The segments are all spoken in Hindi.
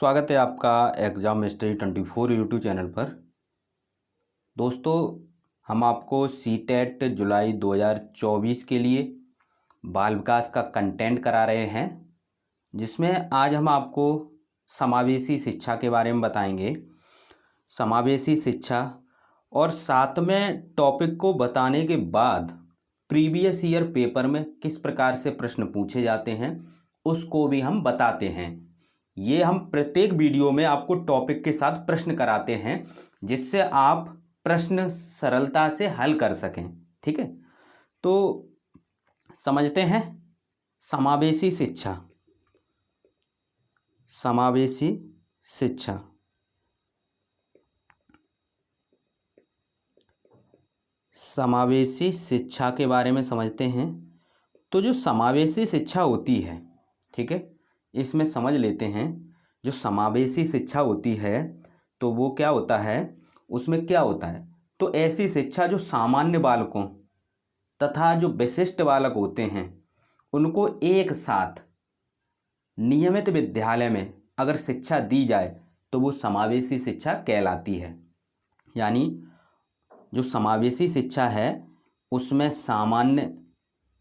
स्वागत है आपका एग्ज़ाम मिस्ट्री 24 यूट्यूब चैनल पर। दोस्तों, हम आपको सीटेट जुलाई 2024 के लिए बाल विकास का कंटेंट करा रहे हैं, जिसमें आज हम आपको समावेशी शिक्षा के बारे में बताएंगे। समावेशी शिक्षा और साथ में टॉपिक को बताने के बाद प्रीवियस ईयर पेपर में किस प्रकार से प्रश्न पूछे जाते हैं उसको भी हम बताते हैं। ये हम प्रत्येक वीडियो में आपको टॉपिक के साथ प्रश्न कराते हैं, जिससे आप प्रश्न सरलता से हल कर सकें। ठीक है, तो समझते हैं समावेशी शिक्षा। समावेशी शिक्षा समावेशी शिक्षा के बारे में समझते हैं। तो जो समावेशी शिक्षा होती है, ठीक है, इसमें समझ लेते हैं। जो समावेशी शिक्षा होती है तो वो क्या होता है, उसमें क्या होता है, तो ऐसी शिक्षा जो सामान्य बालकों तथा जो विशिष्ट बालक होते हैं उनको एक साथ नियमित विद्यालय में अगर शिक्षा दी जाए तो वो समावेशी शिक्षा कहलाती है। यानी जो समावेशी शिक्षा है उसमें सामान्य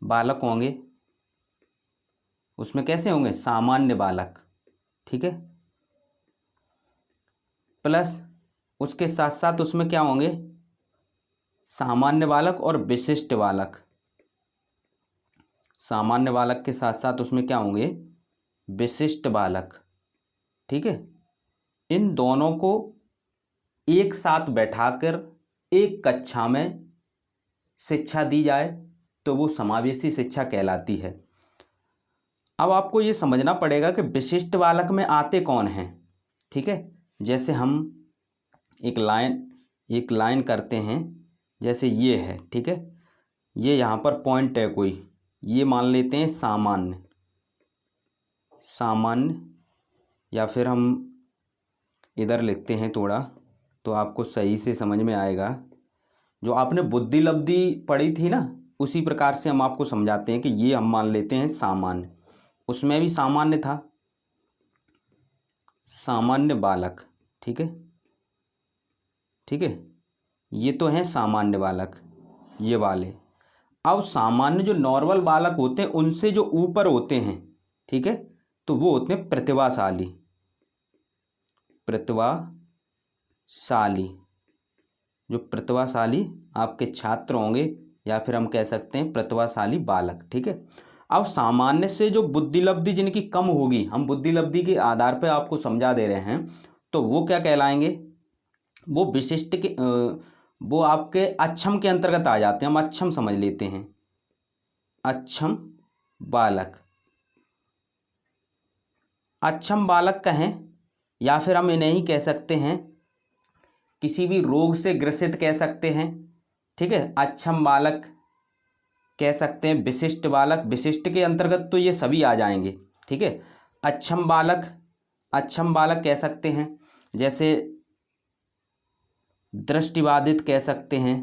बालक होंगे, उसमें कैसे होंगे, सामान्य बालक, ठीक है, प्लस उसके साथ साथ उसमें क्या होंगे, सामान्य बालक और विशिष्ट बालक। सामान्य बालक के साथ साथ उसमें क्या होंगे, विशिष्ट बालक। ठीक है, इन दोनों को एक साथ बैठाकर एक कक्षा में शिक्षा दी जाए तो वो समावेशी शिक्षा कहलाती है। अब आपको ये समझना पड़ेगा कि विशिष्ट बालक में आते कौन हैं। ठीक है, जैसे हम एक लाइन करते हैं, जैसे ये है, ठीक है, ये यहाँ पर पॉइंट है कोई, ये मान लेते हैं सामान्य, या फिर हम इधर लिखते हैं थोड़ा तो आपको सही से समझ में आएगा। जो आपने बुद्धि लब्धि पढ़ी थी ना, उसी प्रकार से हम आपको समझाते हैं कि ये हम मान लेते हैं सामान्य, उसमें भी सामान्य था, सामान्य बालक। ठीक है, ठीक है, ये तो हैं सामान्य बालक, ये वाले। अब सामान्य जो नॉर्मल बालक होते हैं उनसे जो ऊपर होते हैं, ठीक है, तो वो होते हैं प्रतिभाशाली। प्रतिभाशाली, जो प्रतिभाशाली आपके छात्र होंगे, या फिर हम कह सकते हैं प्रतिभाशाली बालक। ठीक है, अब सामान्य से जो बुद्धि लब्धि जिनकी कम होगी, हम बुद्धि लब्धि के आधार पर आपको समझा दे रहे हैं, तो वो क्या कहलाएंगे, वो विशिष्ट के वो आपके अक्षम के अंतर्गत आ जाते हैं। हम अक्षम समझ लेते हैं, अक्षम बालक। अक्षम बालक कहें या फिर हम इन्हें ही कह सकते हैं किसी भी रोग से ग्रसित कह सकते हैं। ठीक है, अक्षम बालक कह सकते हैं, विशिष्ट बालक, विशिष्ट के अंतर्गत तो ये सभी आ जाएंगे। ठीक है, अक्षम बालक कह सकते हैं, जैसे दृष्टिबाधित कह सकते हैं।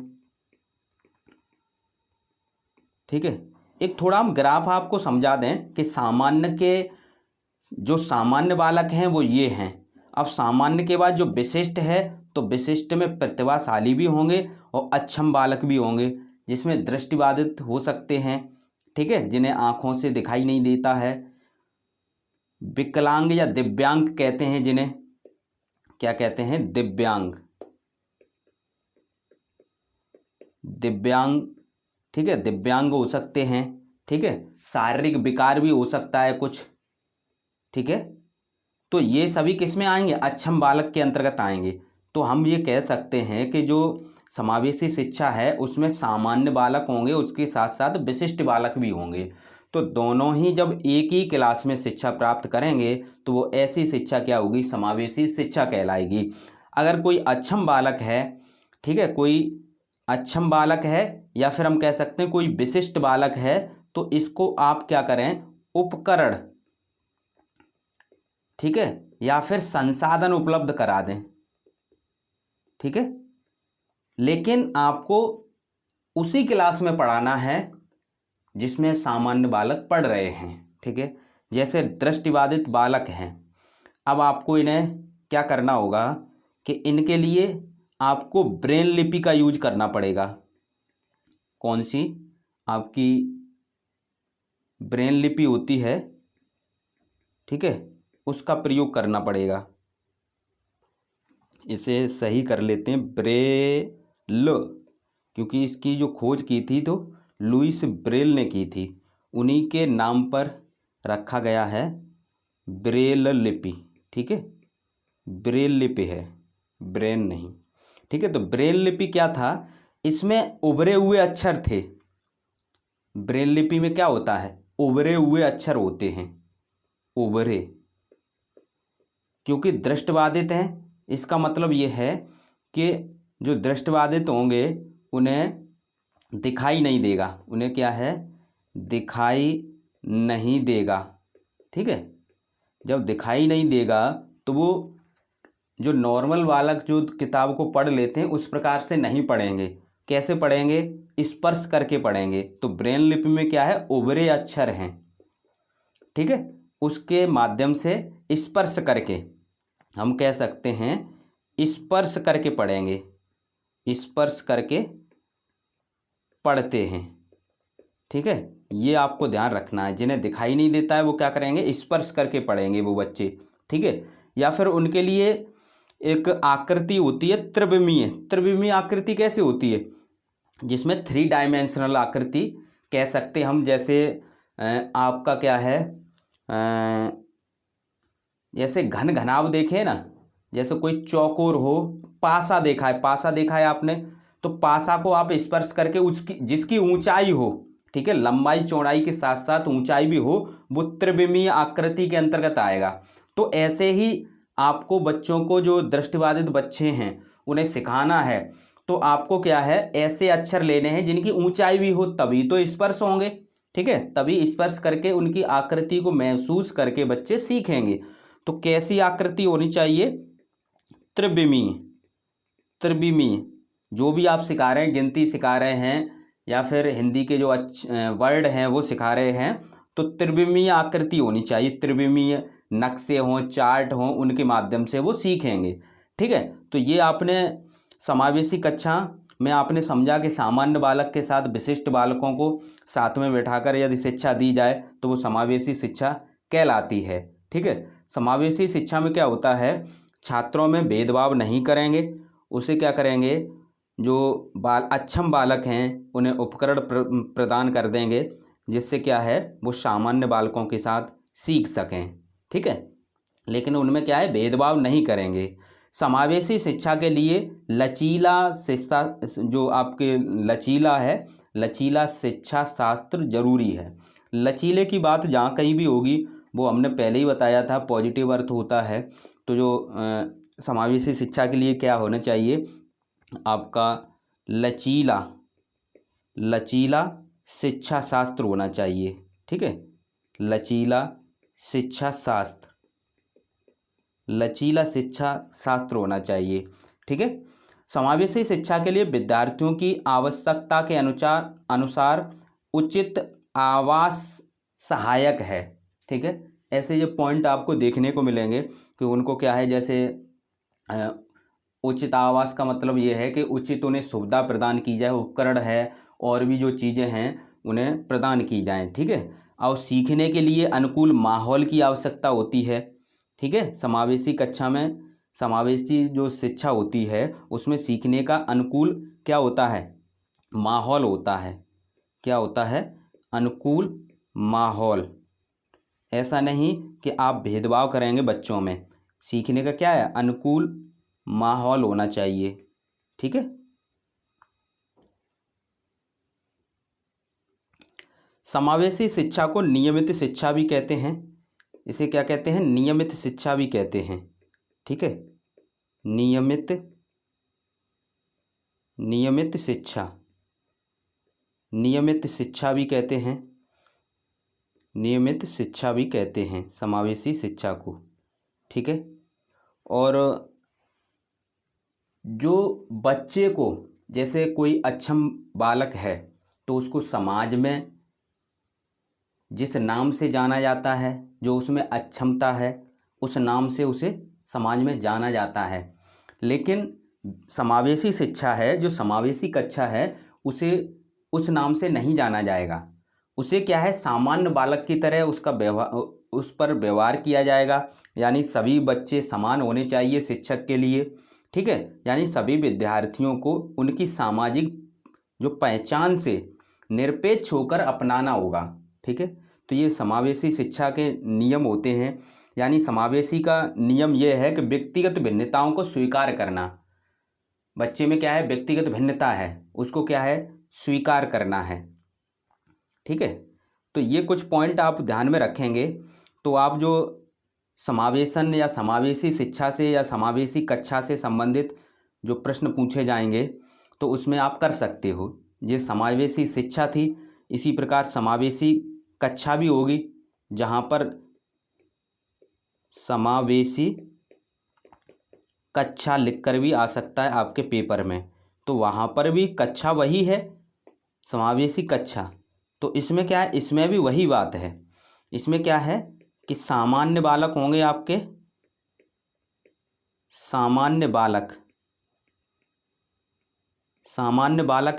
ठीक है, एक थोड़ा हम ग्राफ आपको समझा दें कि सामान्य के जो सामान्य बालक हैं वो ये हैं। अब सामान्य के बाद जो विशिष्ट है, तो विशिष्ट में प्रतिभाशाली भी होंगे और अक्षम बालक भी होंगे, जिसमें दृष्टिबाधित हो सकते हैं, ठीक है, जिन्हें आँखों से दिखाई नहीं देता है। विकलांग या दिव्यांग कहते हैं जिन्हें, क्या कहते हैं, दिव्यांग। ठीक है, दिव्यांग हो सकते हैं। ठीक है, शारीरिक विकार भी हो सकता है कुछ। ठीक है, तो ये सभी किस में आएंगे, अक्षम बालक के अंतर्गत आएंगे। तो हम ये कह सकते हैं कि जो समावेशी शिक्षा है उसमें सामान्य बालक होंगे, उसके साथ साथ विशिष्ट बालक भी होंगे। तो दोनों ही जब एक ही क्लास में शिक्षा प्राप्त करेंगे तो वो ऐसी शिक्षा क्या होगी, समावेशी शिक्षा कहलाएगी। अगर कोई अक्षम बालक है, ठीक है, कोई अक्षम बालक है या फिर हम कह सकते हैं कोई विशिष्ट बालक है, तो इसको आप क्या करें, उपकरण, ठीक है, या फिर संसाधन उपलब्ध करा दें। ठीक है, लेकिन आपको उसी क्लास में पढ़ाना है जिसमें सामान्य बालक पढ़ रहे हैं। ठीक है, जैसे दृष्टिबाधित बालक हैं, अब आपको इन्हें क्या करना होगा कि इनके लिए आपको ब्रेल लिपि का यूज करना पड़ेगा। कौन सी आपकी ब्रेल लिपि होती है, ठीक है, उसका प्रयोग करना पड़ेगा। इसे सही कर लेते हैं, ब्रेल, क्योंकि इसकी जो खोज की थी तो लुईस ब्रेल ने की थी, उन्हीं के नाम पर रखा गया है ब्रेल लिपि। ठीक है, ब्रेल लिपि है, ब्रेन नहीं। ठीक है, तो ब्रेल लिपि क्या था, इसमें उभरे हुए अक्षर थे। ब्रेल लिपि में क्या होता है, उभरे हुए अक्षर होते हैं, उभरे, क्योंकि दृष्टिबाधित हैं। इसका मतलब ये है कि जो दृष्टिबाधित होंगे उन्हें दिखाई नहीं देगा, उन्हें क्या है, दिखाई नहीं देगा। ठीक है, जब दिखाई नहीं देगा तो वो जो नॉर्मल बालक जो किताब को पढ़ लेते हैं उस प्रकार से नहीं पढ़ेंगे। कैसे पढ़ेंगे, स्पर्श करके पढ़ेंगे। तो ब्रेल लिपि में क्या है, उभरे अक्षर हैं, ठीक है, उसके माध्यम से स्पर्श करके हम कह सकते हैं, स्पर्श करके पढ़ेंगे, स्पर्श करके पढ़ते हैं। ठीक है, ये आपको ध्यान रखना है। जिन्हें दिखाई नहीं देता है वो क्या करेंगे, स्पर्श करके पढ़ेंगे वो बच्चे। ठीक है, या फिर उनके लिए एक आकृति होती है त्रिविमीय। त्रिविमीय आकृति कैसे होती है, जिसमें 3 डायमेंशनल आकृति कह सकते हम। जैसे आपका क्या है, जैसे घन घनाव देखे ना, जैसे कोई चौकोर हो, पासा देखा है, पासा देखा है आपने, तो पासा को आप स्पर्श करके उसकी जिसकी ऊंचाई हो, ठीक है, लंबाई चौड़ाई के साथ साथ ऊंचाई भी हो, वो त्रिविमीय आकृति के अंतर्गत आएगा। तो ऐसे ही आपको बच्चों को, जो दृष्टिबाधित बच्चे हैं, उन्हें सिखाना है। तो आपको क्या है, ऐसे अक्षर लेने हैं जिनकी ऊंचाई भी हो, तभी तो स्पर्श होंगे। ठीक है, तभी स्पर्श करके उनकी आकृति को महसूस करके बच्चे सीखेंगे। तो कैसी आकृति होनी चाहिए, त्रिविमीय। त्रिविमीय जो भी आप सिखा रहे हैं, गिनती सिखा रहे हैं या फिर हिंदी के जो वर्ड हैं वो सिखा रहे हैं, तो त्रिविमीय आकृति होनी चाहिए। त्रिविमीय नक्शे हों, चार्ट हों, उनके माध्यम से वो सीखेंगे। ठीक है, तो ये आपने समावेशी कक्षा में आपने समझा कि सामान्य बालक के साथ विशिष्ट बालकों को साथ में बैठाकर यदि शिक्षा दी जाए तो वो समावेशी शिक्षा कहलाती है। ठीक है, समावेशी शिक्षा में क्या होता है, छात्रों में भेदभाव नहीं करेंगे। उसे क्या करेंगे, जो अक्षम बालक हैं उन्हें उपकरण प्रदान कर देंगे, जिससे क्या है, वो सामान्य बालकों के साथ सीख सकें। ठीक है, लेकिन उनमें क्या है, भेदभाव नहीं करेंगे। समावेशी शिक्षा के लिए लचीला शिक्षा, जो आपके लचीला है, लचीला शिक्षा शास्त्र जरूरी है। लचीले की बात जहाँ कहीं भी होगी वो हमने पहले ही बताया था, पॉजिटिव अर्थ होता है। तो जो समावेशी शिक्षा के लिए क्या होना चाहिए, आपका लचीला, लचीला शिक्षा शास्त्र होना चाहिए। ठीक है, लचीला शिक्षा शास्त्र, लचीला शिक्षा शास्त्र होना चाहिए। ठीक है, समावेशी शिक्षा के लिए विद्यार्थियों की आवश्यकता के अनुसार उचित आवास सहायक है। ठीक है, ऐसे ये पॉइंट आपको देखने को मिलेंगे कि उनको क्या है, जैसे उचित आवास का मतलब ये है कि उचित उन्हें सुविधा प्रदान की जाए, उपकरण है और भी जो चीज़ें हैं उन्हें प्रदान की जाएं। ठीक है, और सीखने के लिए अनुकूल माहौल की आवश्यकता होती है। ठीक है, समावेशी कक्षा में, समावेशी जो शिक्षा होती है उसमें सीखने का अनुकूल क्या होता है, माहौल होता है। क्या होता है, अनुकूल माहौल। ऐसा नहीं कि आप भेदभाव करेंगे बच्चों में, सीखने का क्या है, अनुकूल माहौल होना चाहिए। ठीक है, समावेशी शिक्षा को नियमित शिक्षा भी कहते हैं। इसे क्या कहते हैं, नियमित शिक्षा भी कहते हैं। ठीक है, नियमित, नियमित शिक्षा, नियमित शिक्षा भी कहते हैं, नियमित शिक्षा भी कहते हैं समावेशी शिक्षा को। ठीक है, और जो बच्चे को, जैसे कोई अक्षम बालक है तो उसको समाज में जिस नाम से जाना जाता है, जो उसमें अक्षमता है उस नाम से उसे समाज में जाना जाता है। लेकिन समावेशी शिक्षा है, जो समावेशी कक्षा है, उसे उस नाम से नहीं जाना जाएगा। उसे क्या है, सामान्य बालक की तरह उसका व्यवहार, उस पर व्यवहार किया जाएगा। यानी सभी बच्चे समान होने चाहिए शिक्षक के लिए, ठीक है। यानी सभी विद्यार्थियों को उनकी सामाजिक जो पहचान से निरपेक्ष होकर अपनाना होगा, ठीक है। तो ये समावेशी शिक्षा के नियम होते हैं। यानी समावेशी का नियम ये है कि व्यक्तिगत भिन्नताओं को स्वीकार करना। बच्चे में क्या है, व्यक्तिगत भिन्नता है, उसको क्या है, स्वीकार करना है, ठीक है। तो ये कुछ पॉइंट आप ध्यान में रखेंगे तो आप जो समावेशन या समावेशी शिक्षा से या समावेशी कक्षा से संबंधित जो प्रश्न पूछे जाएंगे तो उसमें आप कर सकते हो। ये समावेशी शिक्षा थी, इसी प्रकार समावेशी कक्षा भी होगी, जहाँ पर समावेशी कक्षा लिखकर भी आ सकता है आपके पेपर में, तो वहाँ पर भी कक्षा वही है, समावेशी कक्षा। तो इसमें क्या है, इसमें भी वही बात है। इसमें क्या है कि सामान्य बालक होंगे आपके, सामान्य बालक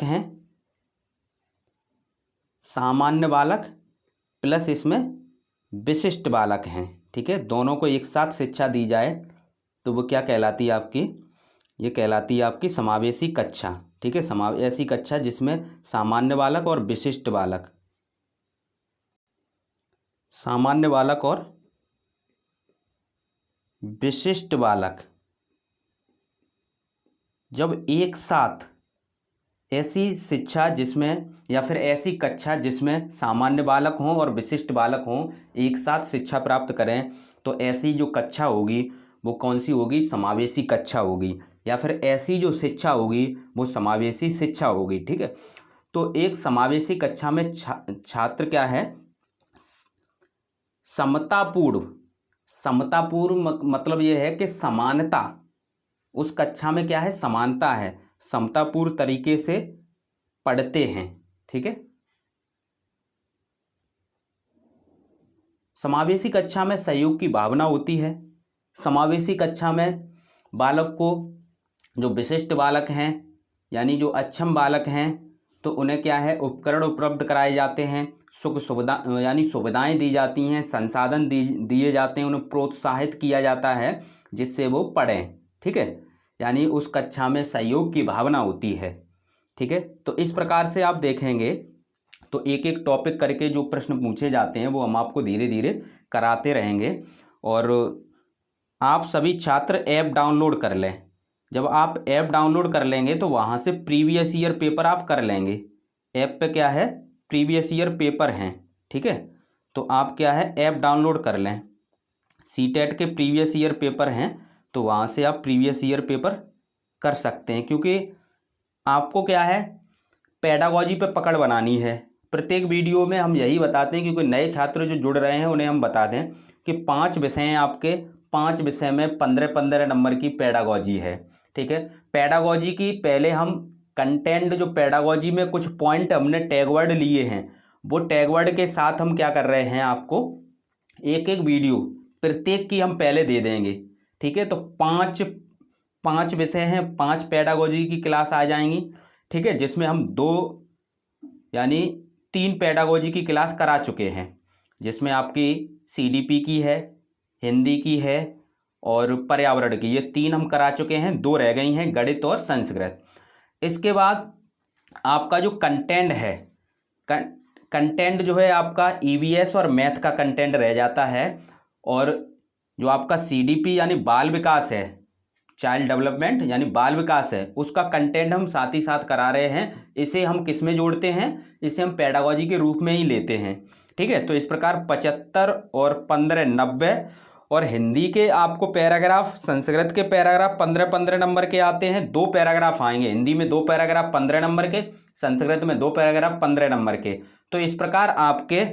हैं, सामान्य बालक प्लस इसमें विशिष्ट बालक हैं, ठीक है। दोनों को एक साथ शिक्षा दी जाए तो वो क्या कहलाती है आपकी, ये कहलाती है आपकी समावेशी कक्षा, ठीक है। समावेशी कक्षा जिसमें सामान्य बालक और विशिष्ट बालक, सामान्य बालक और विशिष्ट बालक जब एक साथ, ऐसी शिक्षा जिसमें या फिर ऐसी कक्षा जिसमें सामान्य बालक हों और विशिष्ट बालक हों, एक साथ शिक्षा प्राप्त करें, तो ऐसी जो कक्षा होगी वो कौन सी होगी, समावेशी कक्षा होगी। या फिर ऐसी जो शिक्षा होगी वो समावेशी शिक्षा होगी, ठीक है। तो एक समावेशी कक्षा में छात्र क्या है, समतापूर्ण मतलब ये है कि समानता, उस कक्षा में क्या है, समानता है, समतापूर्ण तरीके से पढ़ते हैं, ठीक है। समावेशी कक्षा में सहयोग की भावना होती है। समावेशी कक्षा में बालक को, जो विशिष्ट बालक हैं यानी जो अक्षम बालक हैं, तो उन्हें क्या है, उपकरण उपलब्ध कराए जाते हैं, सुख सुविधा यानी सुविधाएं दी जाती हैं, संसाधन दिए जाते हैं, उन्हें प्रोत्साहित किया जाता है जिससे वो पढ़ें, ठीक है। यानी उस कक्षा में सहयोग की भावना होती है, ठीक है। तो इस प्रकार से आप देखेंगे तो एक एक टॉपिक करके जो प्रश्न पूछे जाते हैं वो हम आपको धीरे धीरे कराते रहेंगे। और आप सभी छात्र ऐप डाउनलोड कर लें। जब आप ऐप डाउनलोड कर लेंगे तो वहाँ से प्रीवियस ईयर पेपर आप कर लेंगे। ऐप पे क्या है, प्रीवियस ईयर पेपर हैं, ठीक है। तो आप क्या है, ऐप डाउनलोड कर लें। सीटेट के प्रीवियस ईयर पेपर हैं तो वहाँ से आप प्रीवियस ईयर पेपर कर सकते हैं, क्योंकि आपको क्या है, पेडागॉजी पे पकड़ बनानी है। प्रत्येक वीडियो में हम यही बताते हैं, क्योंकि नए छात्र जो जुड़ रहे हैं उन्हें हम बता दें कि 5 विषय हैं आपके, 5 विषय में 15-15 नंबर की पेडागॉजी है, ठीक है। पेडागॉजी की पहले हम कंटेंट, जो पेडागॉजी में कुछ पॉइंट हमने टैग वर्ड लिए हैं, वो टैग वर्ड के साथ हम क्या कर रहे हैं, आपको एक एक वीडियो प्रत्येक की हम पहले दे देंगे, ठीक है। तो 5 विषय हैं, 5 पेडागॉजी की क्लास आ जाएंगी, ठीक है, जिसमें हम 2 यानी 3 पेडागॉजी की क्लास करा चुके हैं, जिसमें आपकी सीडीपी की है, हिंदी की है और पर्यावरण की, ये 3 हम करा चुके हैं, 2 रह गई हैं, गणित और संस्कृत। इसके बाद आपका जो कंटेंट है, कंटेंट जो है आपका ईवीएस और मैथ का कंटेंट रह जाता है। और जो आपका सीडीपी यानी बाल विकास है, चाइल्ड डेवलपमेंट यानी बाल विकास है, उसका कंटेंट हम साथ ही साथ करा रहे हैं। इसे हम किस में जोड़ते हैं, इसे हम पेडागॉजी के रूप में ही लेते हैं, ठीक है। तो इस प्रकार 75 और 15 90, और हिंदी के आपको पैराग्राफ, संस्कृत के पैराग्राफ 15-15 नंबर के आते हैं। 2 पैराग्राफ आएंगे, हिंदी में 2 पैराग्राफ 15 नंबर के, संस्कृत में 2 पैराग्राफ 15 नंबर के। तो इस प्रकार आपके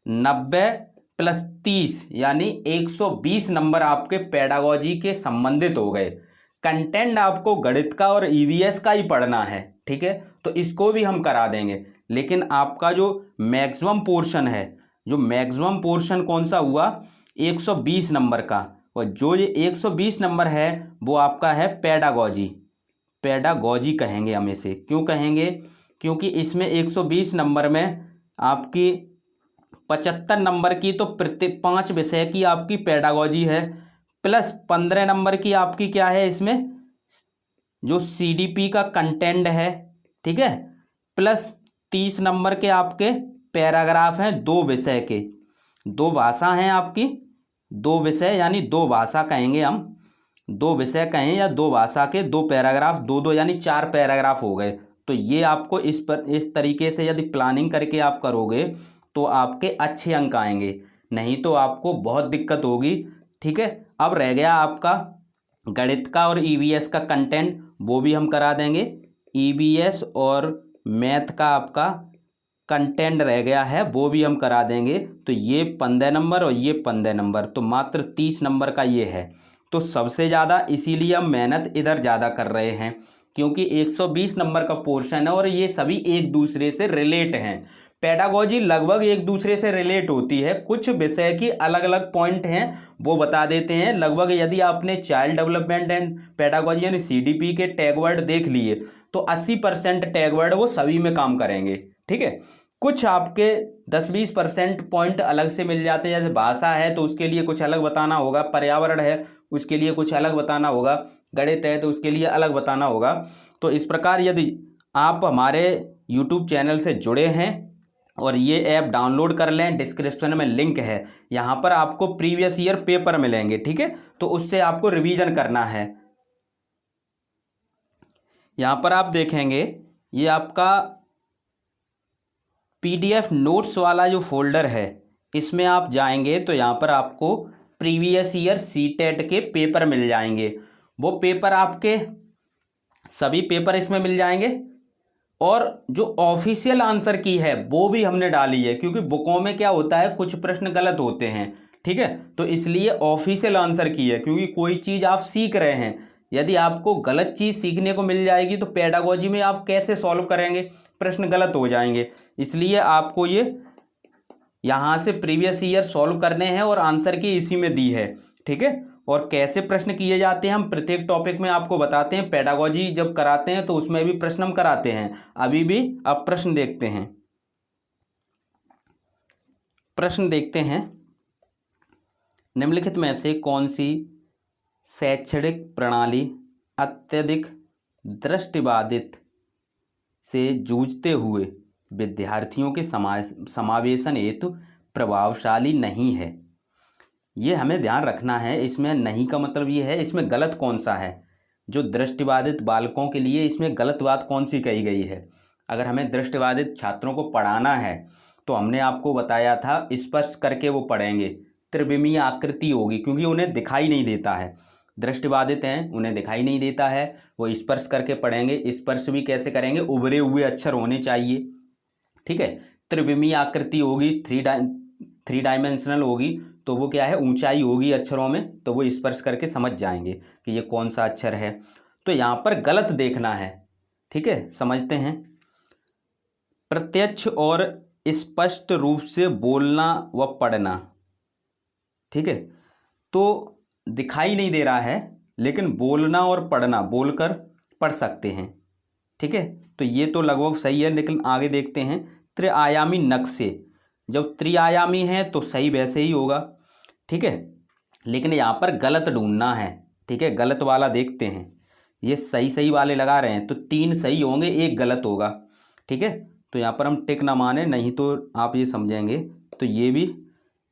90 + 30 यानी 120 नंबर आपके पेडागॉजी के संबंधित हो गए। कंटेंट आपको गणित का और ईवीएस का ही पढ़ना है, ठीक है, तो इसको भी हम करा देंगे। लेकिन आपका जो मैक्सिमम पोर्शन है, जो मैक्सिमम पोर्शन कौन सा हुआ, 120 नंबर का, और जो ये 120 नंबर है वो आपका है पेडागॉजी। पेडागॉजी कहेंगे हम इसे, क्यों कहेंगे? क्योंकि इसमें 120 नंबर में आपकी 75 नंबर की तो प्रत्येक 5 विषय की आपकी पेडागॉजी है, प्लस 15 नंबर की आपकी क्या है इसमें, जो सीडीपी का कंटेंट है, ठीक है, प्लस 30 नंबर के आपके पैराग्राफ हैं 2 विषय के, 2 भाषा हैं आपकी, 2 विषय यानी 2 भाषा कहेंगे हम, 2 विषय कहें या 2 भाषा के 2 पैराग्राफ, 2 यानी 4 पैराग्राफ हो गए। तो ये आपको इस तरीके से यदि प्लानिंग करके आप करोगे तो आपके अच्छे अंक आएंगे, नहीं तो आपको बहुत दिक्कत होगी। ठीक है, अब रह गया आपका गणित का और ईवीएस का कंटेंट, वो भी हम करा देंगे। ईवीएस और मैथ का आपका कंटेंट रह गया है, वो भी हम करा देंगे। तो ये 15 नंबर और ये 15 नंबर, तो मात्र 30 नंबर का ये है। तो सबसे ज़्यादा इसीलिए हम मेहनत इधर ज़्यादा कर रहे हैं, क्योंकि 120 नंबर का पोर्शन है और ये सभी एक दूसरे से रिलेट हैं। पेडागॉजी लगभग एक दूसरे से रिलेट होती है, कुछ विषय की अलग अलग पॉइंट हैं वो बता देते हैं। लगभग यदि आपने चाइल्ड डेवलपमेंट एंड पेडागॉजी यानी सीडीपी के टैग वर्ड देख लिए तो 80% टैग वर्ड वो सभी में काम करेंगे। ठीक है, कुछ आपके 10-20% पॉइंट अलग से मिल जाते हैं, जैसे भाषा है तो उसके लिए कुछ अलग बताना होगा, पर्यावरण है उसके लिए कुछ अलग बताना होगा, गणित है तो उसके लिए अलग बताना होगा। तो इस प्रकार यदि आप हमारे यूट्यूब चैनल से जुड़े हैं और ये ऐप डाउनलोड कर लें, डिस्क्रिप्शन में लिंक है, यहाँ पर आपको प्रीवियस ईयर पेपर मिलेंगे। ठीक है, तो उससे आपको रिवीजन करना है। यहाँ पर आप देखेंगे ये आपका पीडीएफ नोट्स वाला जो फोल्डर है, इसमें आप जाएंगे तो यहाँ पर आपको प्रीवियस ईयर सीटेट के पेपर मिल जाएंगे। वो पेपर आपके सभी पेपर इसमें मिल जाएंगे, और जो ऑफिशियल आंसर की है वो भी हमने डाली है, क्योंकि बुकों में क्या होता है कुछ प्रश्न गलत होते हैं। ठीक है, तो इसलिए ऑफिशियल आंसर की है, क्योंकि कोई चीज़ आप सीख रहे हैं, यदि आपको गलत चीज़ सीखने को मिल जाएगी तो पेडागॉजी में आप कैसे सॉल्व करेंगे, प्रश्न गलत हो जाएंगे। इसलिए आपको ये यहाँ से प्रीवियस ईयर सॉल्व करने हैं और आंसर की इसी में दी है। ठीक है, और कैसे प्रश्न किए जाते हैं हम प्रत्येक टॉपिक में आपको बताते हैं। पेडागॉजी जब कराते हैं तो उसमें भी प्रश्न हम कराते हैं। अभी भी अब प्रश्न देखते हैं, प्रश्न देखते हैं। निम्नलिखित में से कौन सी शैक्षणिक प्रणाली अत्यधिक दृष्टिबाधित से जूझते हुए विद्यार्थियों के समावेशन हेतु प्रभावशाली नहीं है? ये हमें ध्यान रखना है। इसमें नहीं का मतलब ये है इसमें गलत कौन सा है, जो दृष्टिबाधित बालकों के लिए इसमें गलत बात कौन सी कही गई है। अगर हमें दृष्टिबाधित छात्रों को पढ़ाना है तो हमने आपको बताया था स्पर्श करके वो पढ़ेंगे, त्रिविमीय आकृति होगी, क्योंकि उन्हें दिखाई नहीं देता है। दृष्टिबाधित हैं, उन्हें दिखाई नहीं देता है, वो स्पर्श करके पढ़ेंगे। स्पर्श भी कैसे करेंगे, उभरे हुए अक्षर होने चाहिए। ठीक है, त्रिविमीय आकृति होगी, थ्री डायमेंशनल होगी, तो वो क्या है ऊंचाई होगी अक्षरों में, तो वो स्पर्श करके समझ जाएंगे कि ये कौन सा अक्षर है। तो यहाँ पर गलत देखना है। ठीक है, समझते हैं। प्रत्यक्ष और स्पष्ट रूप से बोलना व पढ़ना। ठीक है, तो दिखाई नहीं दे रहा है लेकिन बोलना और पढ़ना, बोलकर पढ़ सकते हैं। ठीक है, तो ये तो लगभग सही है, लेकिन आगे देखते हैं। त्रिआयामी नक्शे, जब त्रिआयामी हैं तो सही वैसे ही होगा। ठीक है, लेकिन यहाँ पर गलत ढूंढना है। ठीक है, गलत वाला देखते हैं। ये सही सही वाले लगा रहे हैं तो 3 सही होंगे, 1 गलत होगा। ठीक है, तो यहाँ पर हम टिक ना माने, नहीं तो आप ये समझेंगे। तो ये भी,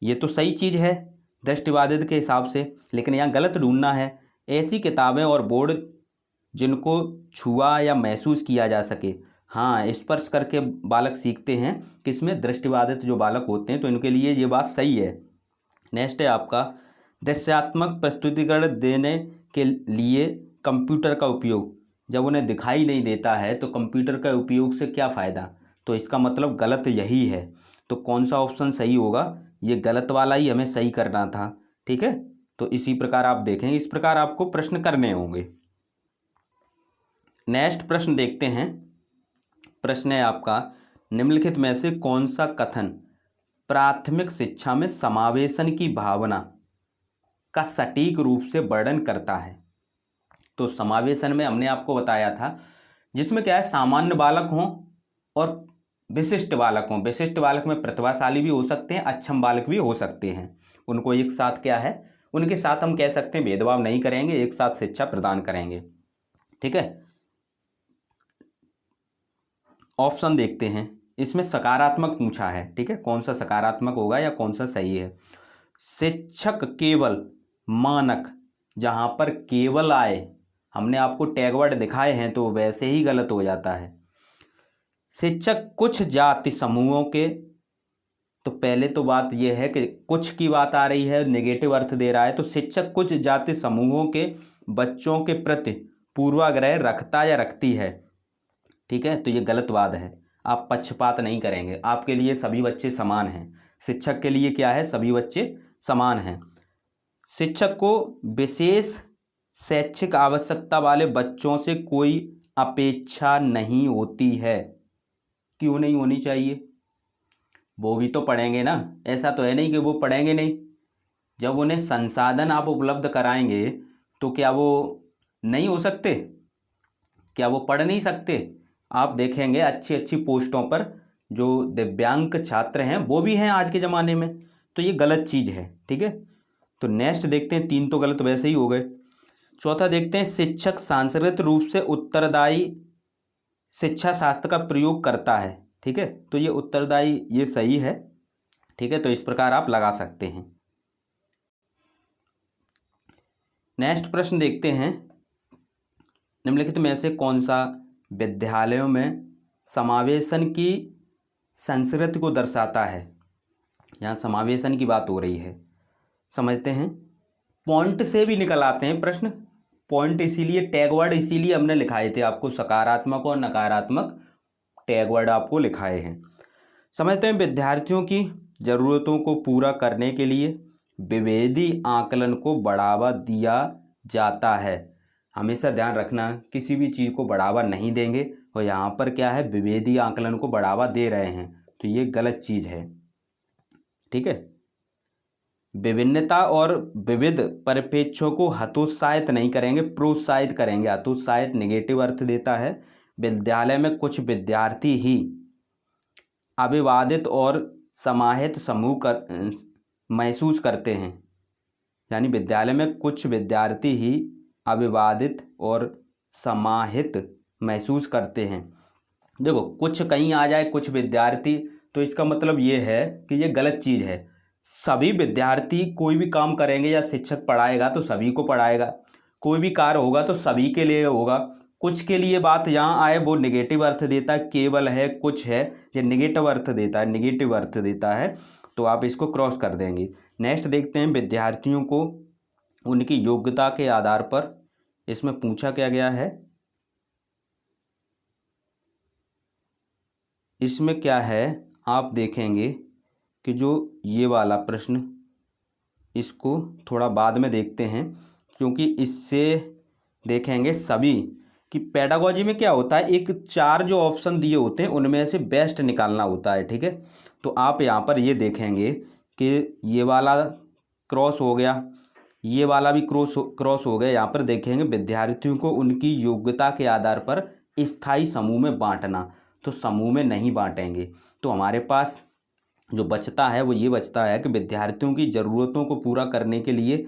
ये तो सही चीज़ है दृष्टिबाधित के हिसाब से, लेकिन यहाँ गलत ढूंढना है। ऐसी किताबें और बोर्ड जिनको छुआ या महसूस किया जा सके। हाँ, स्पर्श करके बालक सीखते हैं, किसमें, दृष्टिबाधित जो बालक होते हैं, तो इनके लिए ये बात सही है। नेक्स्ट है आपका दृश्यात्मक प्रस्तुतिकरण देने के लिए कंप्यूटर का उपयोग। जब उन्हें दिखाई नहीं देता है तो कंप्यूटर का उपयोग से क्या फ़ायदा, तो इसका मतलब गलत यही है। तो कौन सा ऑप्शन सही होगा, ये गलत वाला ही हमें सही करना था। ठीक है, तो इसी प्रकार आप देखेंगे, इस प्रकार आपको प्रश्न करने होंगे। नेक्स्ट प्रश्न देखते हैं। प्रश्न है आपका, निम्नलिखित में से कौन सा कथन प्राथमिक शिक्षा में समावेशन की भावना का सटीक रूप से वर्णन करता है। तो समावेशन में हमने आपको बताया था, जिसमें क्या है, सामान्य बालक हों और विशिष्ट बालक हों। विशिष्ट बालक में प्रतिभाशाली भी हो सकते हैं, अक्षम बालक भी हो सकते हैं। उनको एक साथ क्या है, उनके साथ हम कह सकते हैं भेदभाव नहीं करेंगे, एक साथ शिक्षा प्रदान करेंगे। ठीक है, ऑप्शन देखते हैं। इसमें सकारात्मक पूछा है, ठीक है, कौन सा सकारात्मक होगा या कौन सा सही है। शिक्षक केवल मानक, जहां पर केवल आए, हमने आपको टैग वर्ड दिखाए हैं तो वैसे ही गलत हो जाता है। शिक्षक कुछ जाति समूहों के, तो पहले तो बात यह है कि कुछ की बात आ रही है, नेगेटिव अर्थ दे रहा है, तो शिक्षक कुछ जाति समूहों के बच्चों के प्रति पूर्वाग्रह रखता या रखती है। ठीक है, तो ये गलत बात है। आप पक्षपात नहीं करेंगे, आपके लिए सभी बच्चे समान हैं। शिक्षक के लिए क्या है, सभी बच्चे समान हैं। शिक्षक को विशेष शैक्षिक आवश्यकता वाले बच्चों से कोई अपेक्षा नहीं होती है। क्यों नहीं होनी चाहिए, वो भी तो पढ़ेंगे ना, ऐसा तो है नहीं कि वो पढ़ेंगे नहीं। जब उन्हें संसाधन आप उपलब्ध कराएंगे तो क्या वो नहीं हो सकते, क्या वो पढ़ नहीं सकते। आप देखेंगे अच्छी अच्छी पोस्टों पर जो दिव्यांग छात्र हैं वो भी हैं आज के ज़माने में, तो ये गलत चीज़ है। ठीक है, तो नेक्स्ट देखते हैं, 3 तो गलत वैसे ही हो गए। चौथा देखते हैं, शिक्षक सांस्कृतिक रूप से उत्तरदायी शिक्षा शास्त्र का प्रयोग करता है। ठीक है, तो ये उत्तरदायी ये सही है। ठीक है, तो इस प्रकार आप लगा सकते हैं। नेक्स्ट प्रश्न देखते हैं, निम्नलिखित में से कौन सा विद्यालयों में समावेशन की संस्कृति को दर्शाता है। यहाँ समावेशन की बात हो रही है, समझते हैं। पॉइंट से भी निकल आते हैं प्रश्न, पॉइंट इसीलिए टैग वर्ड इसीलिए हमने लिखाए थे आपको, सकारात्मक और नकारात्मक टैग वर्ड आपको लिखाए हैं। समझते हैं, विद्यार्थियों की ज़रूरतों को पूरा करने के लिए विभेदी आकलन को बढ़ावा दिया जाता है। हमेशा ध्यान रखना, किसी भी चीज़ को बढ़ावा नहीं देंगे, और यहाँ पर क्या है, विभेदी आकलन को बढ़ावा दे रहे हैं, तो ये गलत चीज़ है। ठीक है, विभिन्नता और विविध परिप्रेक्ष्यों को हतोत्साहित नहीं करेंगे, प्रोत्साहित करेंगे। हतोत्साहित नेगेटिव अर्थ देता है। विद्यालय में कुछ विद्यार्थी ही अविवादित और समाहित समूह कर महसूस करते हैं, यानी विद्यालय में कुछ विद्यार्थी ही अविवादित और समाहित महसूस करते हैं। देखो, कुछ कहीं आ जाए कुछ विद्यार्थी, तो इसका मतलब ये है कि ये गलत चीज़ है। सभी विद्यार्थी कोई भी काम करेंगे या शिक्षक पढ़ाएगा तो सभी को पढ़ाएगा, कोई भी कार्य होगा तो सभी के लिए होगा। कुछ के लिए बात यहाँ आए वो नेगेटिव अर्थ देता है, केवल है, कुछ है, ये नेगेटिव अर्थ देता है, नेगेटिव अर्थ देता है, तो आप इसको क्रॉस कर देंगे। नेक्स्ट देखते हैं, विद्यार्थियों को उनकी योग्यता के आधार पर, इसमें पूछा क्या गया है, इसमें क्या है आप देखेंगे कि जो ये वाला प्रश्न, इसको थोड़ा बाद में देखते हैं, क्योंकि इससे देखेंगे सभी कि पेडागोजी में क्या होता है, एक 4 जो ऑप्शन दिए होते हैं उनमें से बेस्ट निकालना होता है। ठीक है, तो आप यहाँ पर ये देखेंगे कि ये वाला क्रॉस हो गया, ये वाला भी क्रॉस हो गया। यहाँ पर देखेंगे विद्यार्थियों को उनकी योग्यता के आधार पर स्थायी समूह में बांटना, तो समूह में नहीं बांटेंगे। तो हमारे पास जो बचता है वो ये बचता है कि विद्यार्थियों की ज़रूरतों को पूरा करने के लिए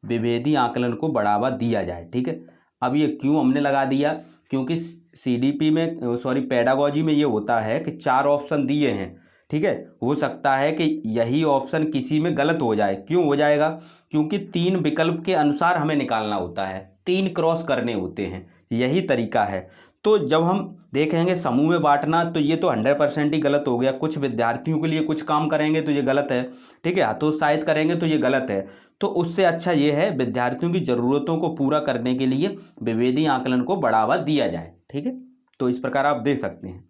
विभेदी आकलन को बढ़ावा दिया जाए। ठीक है, अब ये क्यों हमने लगा दिया, क्योंकि सीडीपी में, सॉरी, पेडागोजी में ये होता है कि 4 ऑप्शन दिए हैं। ठीक है, हो सकता है कि यही ऑप्शन किसी में गलत हो जाए। क्यों हो जाएगा, क्योंकि 3 विकल्प के अनुसार हमें निकालना होता है, 3 क्रॉस करने होते हैं, यही तरीका है। तो जब हम देखेंगे समूह में बांटना, तो ये तो 100% ही गलत हो गया। कुछ विद्यार्थियों के लिए कुछ काम करेंगे तो ये गलत है। ठीक है, हतोत्साहित करेंगे तो ये गलत है। तो उससे अच्छा ये है विद्यार्थियों की ज़रूरतों को पूरा करने के लिए विभेदी आकलन को बढ़ावा दिया जाए। ठीक है, तो इस प्रकार आप दे सकते हैं।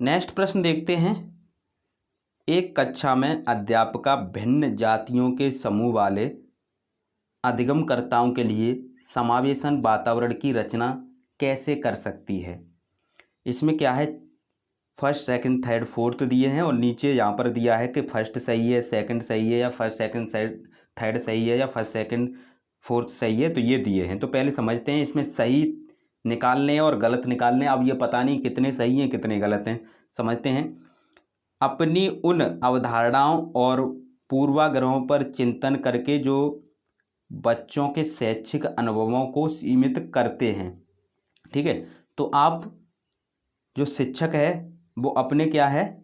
नेक्स्ट प्रश्न देखते हैं, एक कक्षा में अध्यापिका भिन्न जातियों के समूह वाले अधिगमकर्ताओं के लिए समावेशन वातावरण की रचना कैसे कर सकती है। इसमें क्या है, फर्स्ट सेकंड थर्ड फोर्थ दिए हैं और नीचे यहाँ पर दिया है कि फर्स्ट सही है, सेकंड सही है, या फर्स्ट सेकंड थर्ड सही है, या फर्स्ट सेकंड फोर्थ सही है, तो ये दिए हैं। तो पहले समझते हैं इसमें सही निकालने और गलत निकालने। अब ये पता नहीं कितने सही हैं कितने गलत हैं, समझते हैं। अपनी उन अवधारणाओं और पूर्वाग्रहों पर चिंतन करके जो बच्चों के शैक्षिक अनुभवों को सीमित करते हैं। ठीक है, तो आप जो शिक्षक है वो अपने क्या है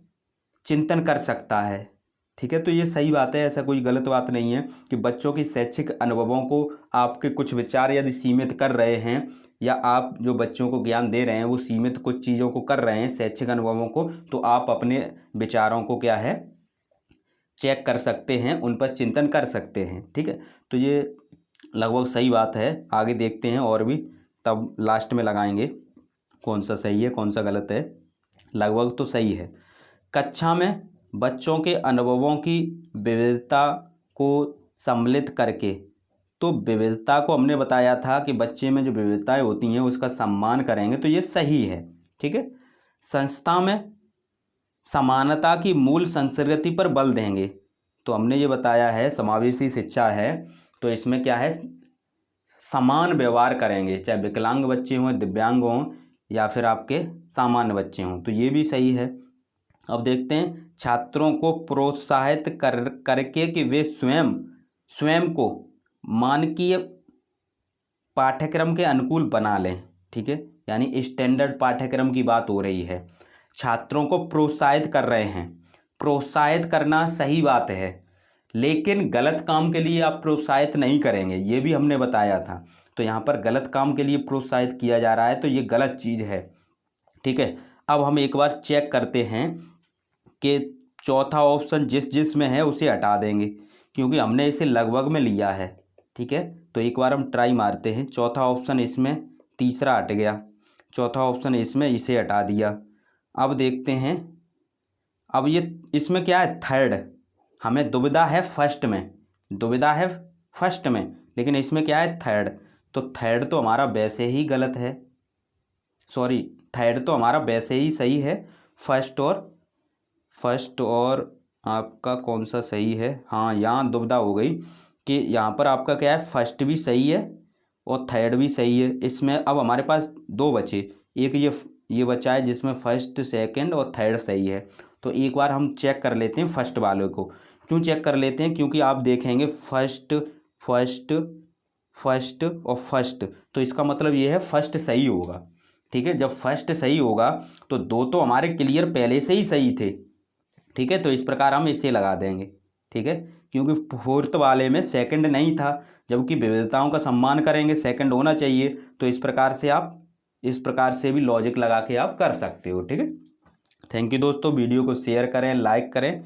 चिंतन कर सकता है। ठीक है, तो ये सही बात है, ऐसा कोई गलत बात नहीं है कि बच्चों की शैक्षिक अनुभवों को आपके कुछ विचार यदि सीमित कर रहे हैं, या आप जो बच्चों को ज्ञान दे रहे हैं वो सीमित कुछ चीज़ों को कर रहे हैं शैक्षिक अनुभवों को, तो आप अपने विचारों को क्या है चेक कर सकते हैं, उन पर चिंतन कर सकते हैं। ठीक है, तो ये लगभग सही बात है। आगे देखते हैं और भी, तब लास्ट में लगाएंगे कौन सा सही है कौन सा गलत है। लगभग तो सही है। कक्षा में बच्चों के अनुभवों की विविधता को सम्मिलित करके, तो विविधता को हमने बताया था कि बच्चे में जो विविधताएं होती हैं उसका सम्मान करेंगे, तो ये सही है। ठीक है, संस्था में समानता की मूल संस्कृति पर बल देंगे, तो हमने ये बताया है समावेशी शिक्षा है, तो इसमें क्या है समान व्यवहार करेंगे, चाहे विकलांग बच्चे हों, दिव्यांग हों, या फिर आपके सामान्य बच्चे हों, तो ये भी सही है। अब देखते हैं छात्रों को प्रोत्साहित करके कि वे स्वयं को मानकीय पाठ्यक्रम के अनुकूल बना लें। ठीक है, यानी स्टैंडर्ड पाठ्यक्रम की बात हो रही है। छात्रों को प्रोत्साहित कर रहे हैं। प्रोत्साहित करना सही बात है, लेकिन गलत काम के लिए आप प्रोत्साहित नहीं करेंगे, ये भी हमने बताया था। तो यहाँ पर गलत काम के लिए प्रोत्साहित किया जा रहा है, तो ये गलत चीज़ है। ठीक है, अब हम एक बार चेक करते हैं कि चौथा ऑप्शन जिस में है उसे हटा देंगे, क्योंकि हमने इसे लगभग में लिया है। ठीक है, तो एक बार हम ट्राई मारते हैं। चौथा ऑप्शन इसमें, तीसरा हट गया, चौथा ऑप्शन इसमें, इसे हटा दिया। अब देखते हैं, अब ये इसमें क्या है थर्ड, हमें दुविधा है फर्स्ट में, दुविधा है फर्स्ट में, लेकिन इसमें क्या है थर्ड, तो थर्ड तो हमारा वैसे ही गलत है, सॉरी थर्ड तो हमारा वैसे ही सही है। फर्स्ट और आपका कौन सा सही है, हाँ यहाँ दुविधा हो गई कि यहाँ पर आपका क्या है फर्स्ट भी सही है और थर्ड भी सही है। इसमें अब हमारे पास दो बचे, एक ये बचा है जिसमें फर्स्ट सेकंड और थर्ड सही है। तो एक बार हम चेक कर लेते हैं फर्स्ट वाले को। क्यों चेक कर लेते हैं, क्योंकि आप देखेंगे फर्स्ट और फर्स्ट, तो इसका मतलब ये है फर्स्ट सही होगा। ठीक है, जब फर्स्ट सही होगा तो दो तो हमारे क्लियर पहले से ही सही थे। ठीक है, तो इस प्रकार हम इसे लगा देंगे। ठीक है, क्योंकि फोर्थ वाले में सेकंड नहीं था, जबकि विविधताओं का सम्मान करेंगे सेकंड होना चाहिए, तो इस प्रकार से भी लॉजिक लगा के आप कर सकते हो। ठीक है, थैंक यू दोस्तों, वीडियो को शेयर करें, लाइक करें